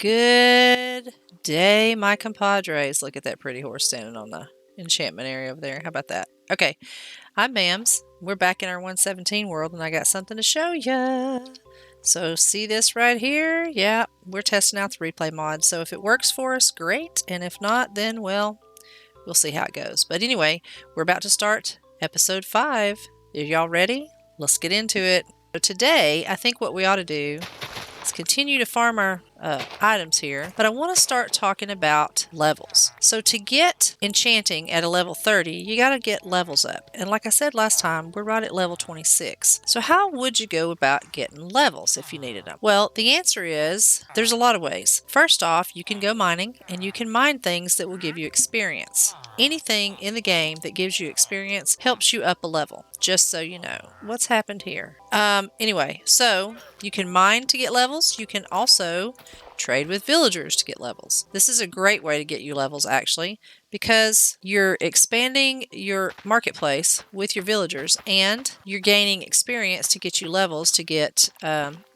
Good day, my compadres. Look at that pretty horse standing on the enchantment area over there. How about that? Okay, I'm Mams. We're back in our 117 world, and I got something to show ya. So see this right here? Yeah, we're testing out the replay mod. So if it works for us, great. And if not, then, well, we'll see how it goes. But anyway, we're about to start episode 5. Are y'all ready? Let's get into it. So today, I think what we ought to do is continue to farm our items here, but I want to start talking about levels. So to get enchanting at a level 30, you got to get levels up. And like I said last time, we're right at level 26. So how would you go about getting levels if you needed them? Well, the answer is there's a lot of ways. First off, you can go mining, and you can mine things that will give you experience. Anything in the game that gives you experience helps you up a level, just so you know. What's happened here? Anyway, so you can mine to get levels. You can also trade with villagers to get levels. This is a great way to get you levels, actually, because you're expanding your marketplace with your villagers and you're gaining experience to get you levels to get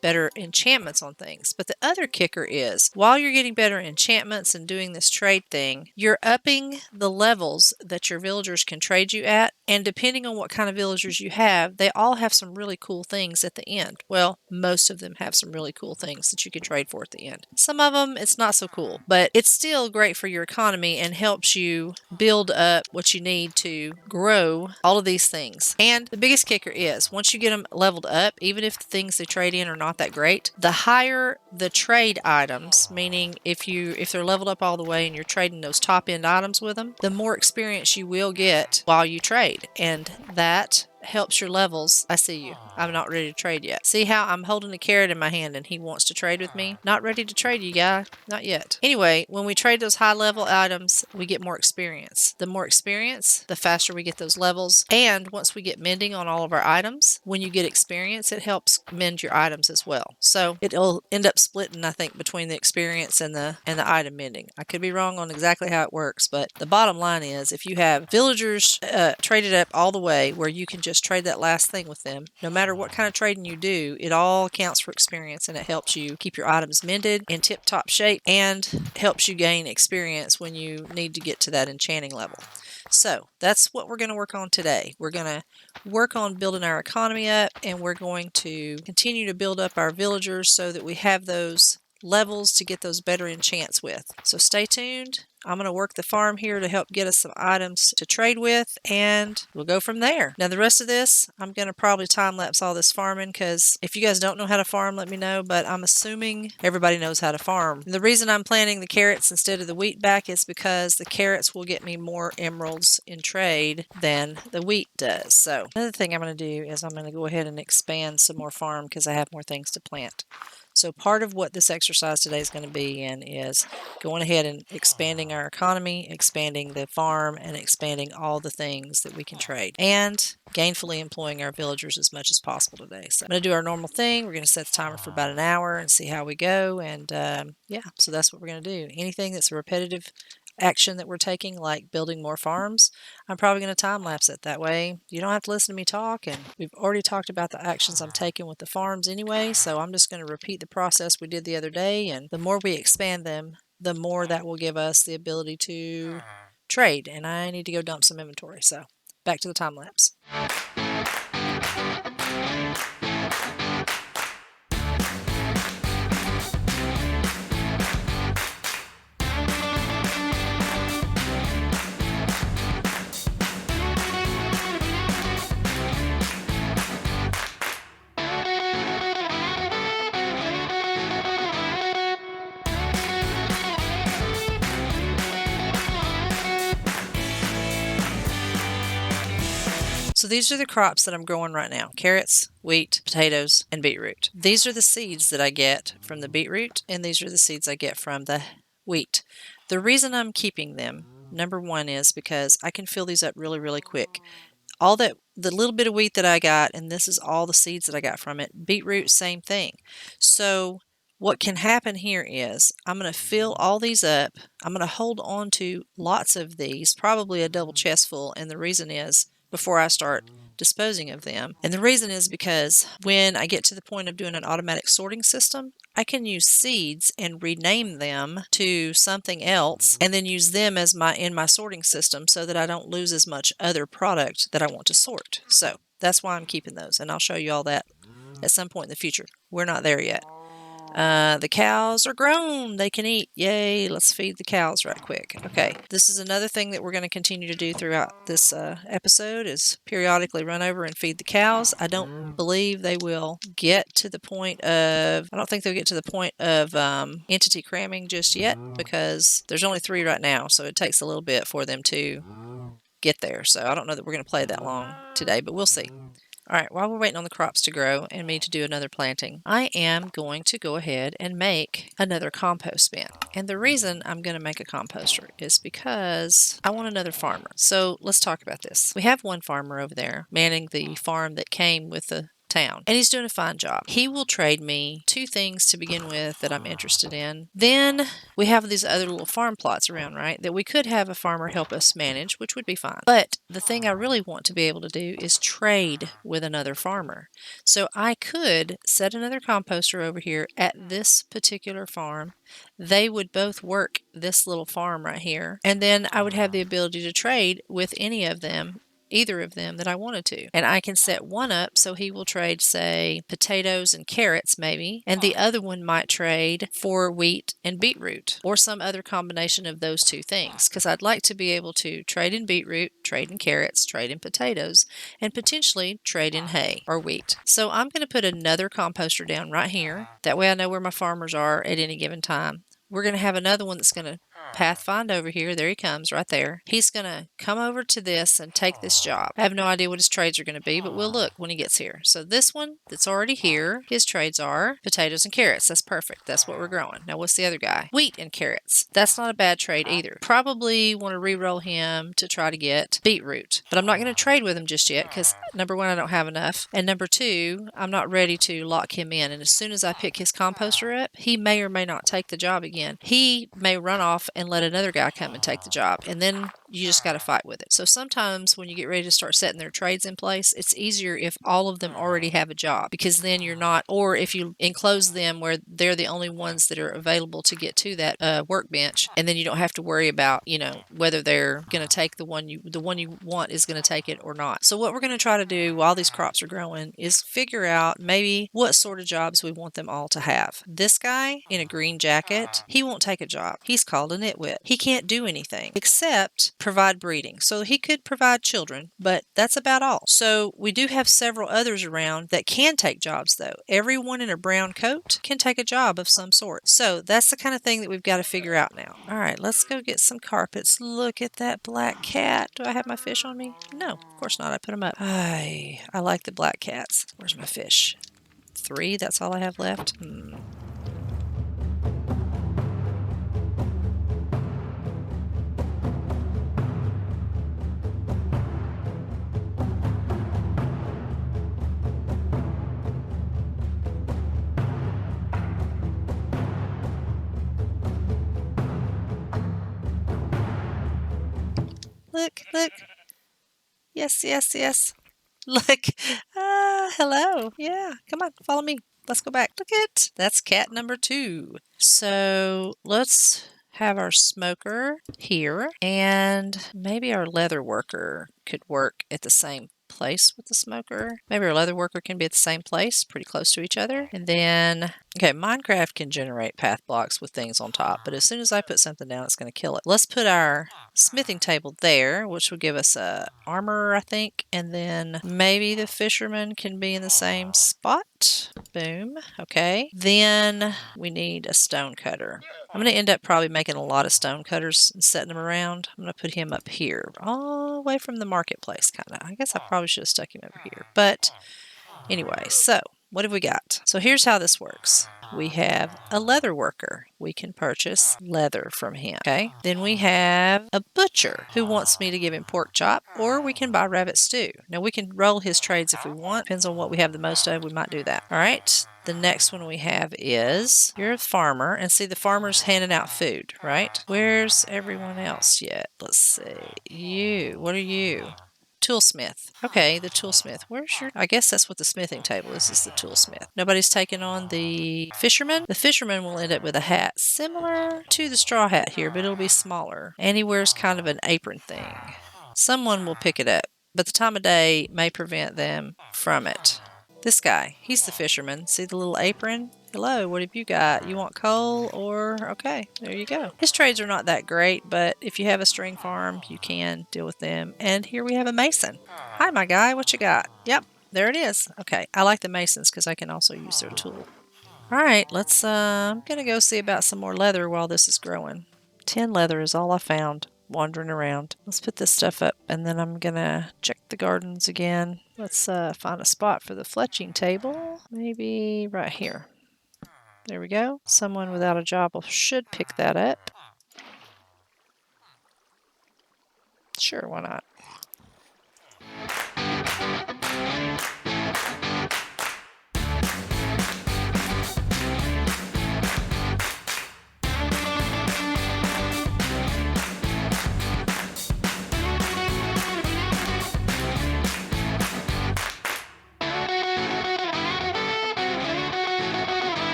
better enchantments on things. But the other kicker is, while you're getting better enchantments and doing this trade thing, you're upping the levels that your villagers can trade you at, and depending on what kind of villagers you have, they all have some really cool things at the end. Well, most of them have some really cool things that you can trade for at the end. Some of them, it's not so cool, but it's still great for your economy and helps you build up what you need to grow all of these things. And the biggest kicker is, once you get them leveled up, even if the things they trade in are not that great, the higher the trade items, meaning if they're leveled up all the way and you're trading those top end items with them, the more experience you will get while you trade, and that helps your levels. I see you. I'm not ready to trade yet. See how I'm holding a carrot in my hand and he wants to trade with me? Not ready to trade, you guy. Not yet. Anyway, when we trade those high level items, we get more experience. The more experience, the faster we get those levels. And once we get mending on all of our items, when you get experience, it helps mend your items as well. So it'll end up splitting, I think, between the experience and the item mending. I could be wrong on exactly how it works, but the bottom line is, if you have villagers traded up all the way where you can just trade that last thing with them, no matter what kind of trading you do, it all counts for experience, and it helps you keep your items mended in tip-top shape and helps you gain experience when you need to get to that enchanting level. So that's what we're going to work on today. We're going to work on building our economy up, and we're going to continue to build up our villagers so that we have those levels to get those better enchants with. So stay tuned. I'm going to work the farm here to help get us some items to trade with, and we'll go from there. Now, the rest of this, I'm going to probably time-lapse all this farming, because if you guys don't know how to farm, let me know, but I'm assuming everybody knows how to farm. And the reason I'm planting the carrots instead of the wheat back is because the carrots will get me more emeralds in trade than the wheat does. So another thing I'm going to do is I'm going to go ahead and expand some more farm because I have more things to plant. So part of what this exercise today is going to be in is going ahead and expanding our economy, expanding the farm, and expanding all the things that we can trade, and gainfully employing our villagers as much as possible today. So I'm going to do our normal thing. We're going to set the timer for about an hour and see how we go. And yeah, so that's what we're going to do. Anything that's a repetitive action that we're taking, like building more farms, I'm probably going to time lapse it. That way you don't have to listen to me talk, and we've already talked about the actions I'm taking with the farms anyway, so I'm just going to repeat the process we did the other day, and the more we expand them, the more that will give us the ability to trade. And I need to go dump some inventory, so back to the time lapse. So these are the crops that I'm growing right now: carrots, wheat, potatoes, and beetroot. These are the seeds that I get from the beetroot, and these are the seeds I get from the wheat. The reason I'm keeping them, number one, is because I can fill these up really, really quick. The little bit of wheat that I got, and this is all the seeds that I got from it. Beetroot, same thing. So what can happen here is I'm going to fill all these up. I'm going to hold on to lots of these, probably a double chest full, and the reason is before I start disposing of them. And the reason is because when I get to the point of doing an automatic sorting system, I can use seeds and rename them to something else and then use them as in my sorting system so that I don't lose as much other product that I want to sort. So that's why I'm keeping those, and I'll show you all that at some point in the future. We're not there yet. The cows are grown. They can eat. Yay. Let's feed the cows right quick. Okay. This is another thing that we're going to continue to do throughout this episode is periodically run over and feed the cows. I don't believe they will get to the point of, I don't think they'll get to the point of entity cramming just yet because there's only 3 right now. So it takes a little bit for them to get there. So I don't know that we're going to play that long today, but we'll see. All right, while we're waiting on the crops to grow and me to do another planting, I am going to go ahead and make another compost bin. And the reason I'm going to make a composter is because I want another farmer. So let's talk about this. We have one farmer over there manning the farm that came with the town, and he's doing a fine job. He will trade me 2 things to begin with that I'm interested in. Then we have these other little farm plots around, right, that we could have a farmer help us manage, which would be fine. But the thing I really want to be able to do is trade with another farmer. So I could set another composter over here at this particular farm. They would both work this little farm right here, and then I would have the ability to trade with any of them, either of them that I wanted to. And I can set one up so he will trade, say, potatoes and carrots maybe, and the other one might trade for wheat and beetroot or some other combination of those 2 things, because I'd like to be able to trade in beetroot, trade in carrots, trade in potatoes, and potentially trade in hay or wheat. So I'm going to put another composter down right here. That way I know where my farmers are at any given time. We're going to have another one that's going to pathfind over here. There he comes right there. He's going to come over to this and take this job. I have no idea what his trades are going to be, but we'll look when he gets here. So this one that's already here, his trades are potatoes and carrots. That's perfect. That's what we're growing. Now what's the other guy? Wheat and carrots. That's not a bad trade either. Probably want to re-roll him to try to get beetroot, but I'm not going to trade with him just yet because number 1, I don't have enough, and number 2, I'm not ready to lock him in. And as soon as I pick his composter up, he may or may not take the job again. He may run off and let another guy come and take the job, and then you just got to fight with it. So sometimes when you get ready to start setting their trades in place, it's easier if all of them already have a job, because then you're not, or if you enclose them where they're the only ones that are available to get to that workbench, and then you don't have to worry about, whether they're going to take the one you want is going to take it or not. So what we're going to try to do while these crops are growing is figure out maybe what sort of jobs we want them all to have. This guy in a green jacket, he won't take a job. He's called a nitwit. He can't do anything except provide breeding. So he could provide children, but that's about all. So we do have several others around that can take jobs though. Everyone in a brown coat can take a job of some sort. So that's the kind of thing that we've got to figure out now. All right, let's go get some carpets. Look at that black cat. Do I have my fish on me? No, of course not. I put them up. I like the black cats. Where's my fish? 3, that's all I have left. Look, look. Yes, yes, yes. Look. Hello. Yeah, come on, follow me. Let's go back. Look it. That's cat number 2. So let's have our smoker here, and maybe our leather worker could work at the same place with the smoker. Maybe our leather worker can be at the same place, pretty close to each other. And then, okay, Minecraft can generate path blocks with things on top, but as soon as I put something down, it's going to kill it. Let's put our smithing table there, which will give us a armor, I think, and then maybe the fisherman can be in the same spot. Boom. Okay. Then we need a stone cutter. I'm going to end up probably making a lot of stone cutters and setting them around. I'm going to put him up here, all the way from the marketplace, kind of. I guess I probably should have stuck him over here. But anyway, so what have we got? So here's how this works. We have a leather worker. We can purchase leather from him. Okay. Then we have a butcher who wants me to give him pork chop, or we can buy rabbit stew. Now we can roll his trades if we want. Depends on what we have the most of. We might do that. All right. The next one we have is, you're a farmer, and see the farmer's handing out food, right? Where's everyone else yet? Let's see. You. What are you? Toolsmith. Okay, the toolsmith. Where's your... I guess that's what the smithing table is the toolsmith. Nobody's taken on the fisherman. The fisherman will end up with a hat similar to the straw hat here, but it'll be smaller. And he wears kind of an apron thing. Someone will pick it up, but the time of day may prevent them from it. This guy, he's the fisherman. See the little apron? Hello, what have you got? You want coal or... Okay, there you go. His trades are not that great, but if you have a string farm, you can deal with them. And here we have a mason. Hi, my guy. What you got? Yep, there it is. Okay, I like the masons because I can also use their tool. All right, let's... I'm going to go see about some more leather while this is growing. 10 leather is all I found wandering around. Let's put this stuff up, and then I'm going to check the gardens again. Let's find a spot for the fletching table. Maybe right here. There we go. Someone without a job should pick that up. Sure, why not?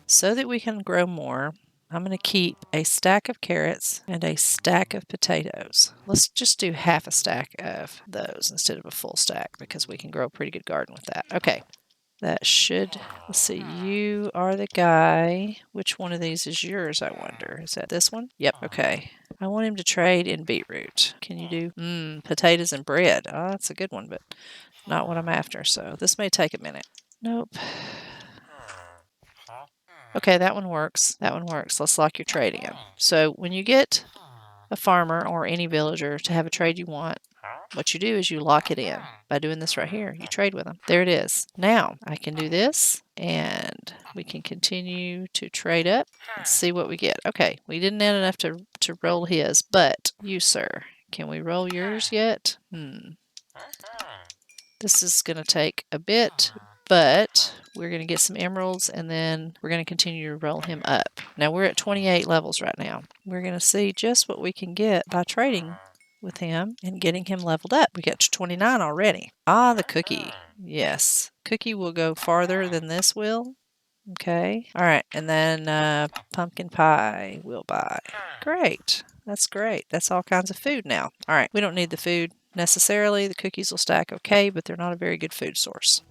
So that we can grow more, I'm going to keep a stack of carrots and a stack of potatoes. Let's just do half a stack of those instead of a full stack because we can grow a pretty good garden with that. Okay, that should... Let's see, you are the guy. Which one of these is yours, I wonder? Is that this one? Yep, okay. I want him to trade in beetroot. Can you do potatoes and bread? Oh, that's a good one, but not what I'm after, so this may take a minute. Nope. Okay, that one works. That one works. Let's lock your trade in. So when you get a farmer or any villager to have a trade you want, what you do is you lock it in by doing this right here. You trade with them. There it is. Now I can do this and we can continue to trade up and see what we get. Okay, we didn't add enough to roll his, but you, sir, can we roll yours yet? This is going to take a bit, but we're going to get some emeralds and then we're going to continue to roll him up. Now we're at 28 levels right now. We're going to see just what we can get by trading with him and getting him leveled up. We got to 29 already. Ah, the cookie. Yes. Cookie will go farther than this will. Okay. All right. And then pumpkin pie we'll buy. Great. That's great. That's all kinds of food now. All right. We don't need the food necessarily. The cookies will stack okay, but they're not a very good food source.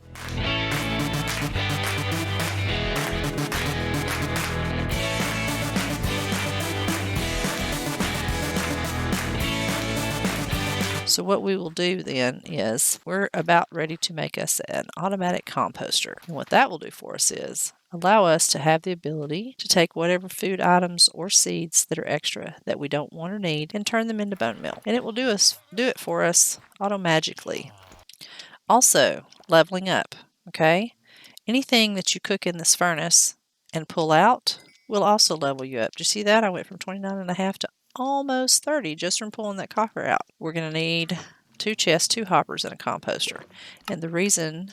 So what we will do then is we're about ready to make us an automatic composter. And what that will do for us is allow us to have the ability to take whatever food items or seeds that are extra that we don't want or need and turn them into bone meal. And it will do it for us auto-magically. Also, leveling up, okay? Anything that you cook in this furnace and pull out will also level you up. Do you see that? I went from 29.5 to almost 30 just from pulling that copper out. We're going to need 2 chests, 2 hoppers, and a composter. And the reason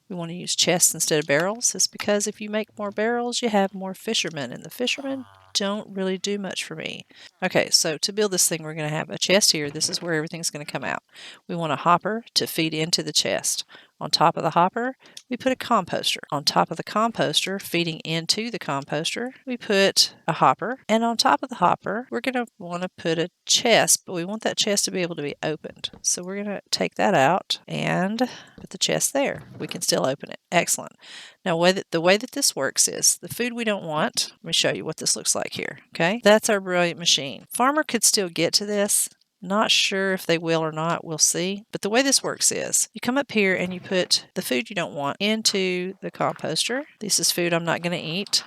we want to use chests instead of barrels is because if you make more barrels, you have more fishermen, and the fishermen don't really do much for me. Okay, so to build this thing, we're going to have a chest here. This is where everything's going to come out. We want a hopper to feed into the chest. On top of the hopper, we put a composter. On top of the composter, feeding into the composter, we put a hopper. And on top of the hopper, we're going to want to put a chest, but we want that chest to be able to be opened. So we're going to take that out and put the chest there. We can still open it. Excellent. Now, the way that this works is the food we don't want. Let me show you what this looks like here. Okay, that's our brilliant machine. Farmer could still get to this. Not sure if they will or not. We'll see. But the way this works is you come up here and you put the food you don't want into the composter. This is food I'm not going to eat.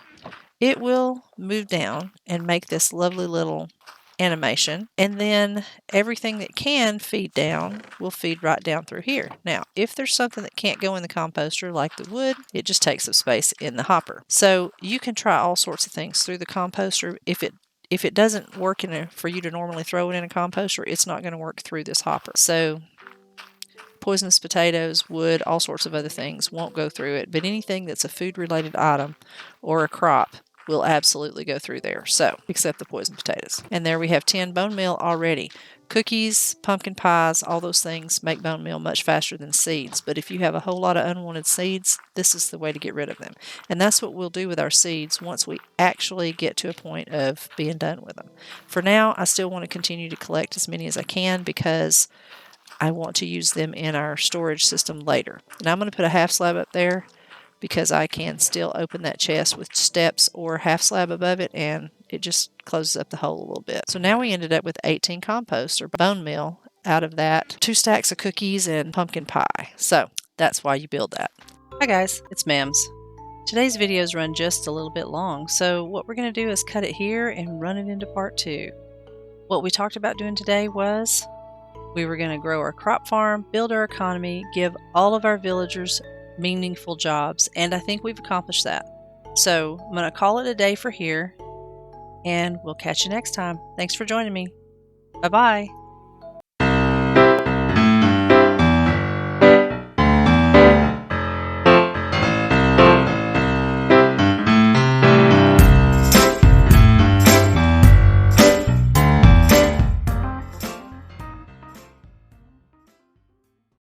It will move down and make this lovely little animation, and then everything that can feed down will feed right down through here. Now, if there's something that can't go in the composter, like the wood, it just takes up space in the hopper. So you can try all sorts of things through the composter. If it doesn't work for you to normally throw it in a composter, it's not going to work through this hopper. So poisonous potatoes, wood, all sorts of other things won't go through it, but anything that's a food-related item or a crop will absolutely go through there. So, except the poison potatoes. And there we have 10 bone meal already. Cookies, pumpkin pies, all those things make bone meal much faster than seeds. But if you have a whole lot of unwanted seeds, this is the way to get rid of them. And that's what we'll do with our seeds once we actually get to a point of being done with them. For now, I still want to continue to collect as many as I can because I want to use them in our storage system later. And I'm going to put a half slab up there because I can still open that chest with steps or half slab above it, and it just closes up the hole a little bit. So now we ended up with 18 compost or bone meal out of that, 2 stacks of cookies and pumpkin pie. So that's why you build that. Hi guys, it's Mams. Today's videos run just a little bit long, so what we're going to do is cut it here and run it into part 2. What we talked about doing today was we were going to grow our crop farm, build our economy, give all of our villagers meaningful jobs, and I think we've accomplished that. So I'm going to call it a day for here, and we'll catch you next time. Thanks for joining me. Bye-bye.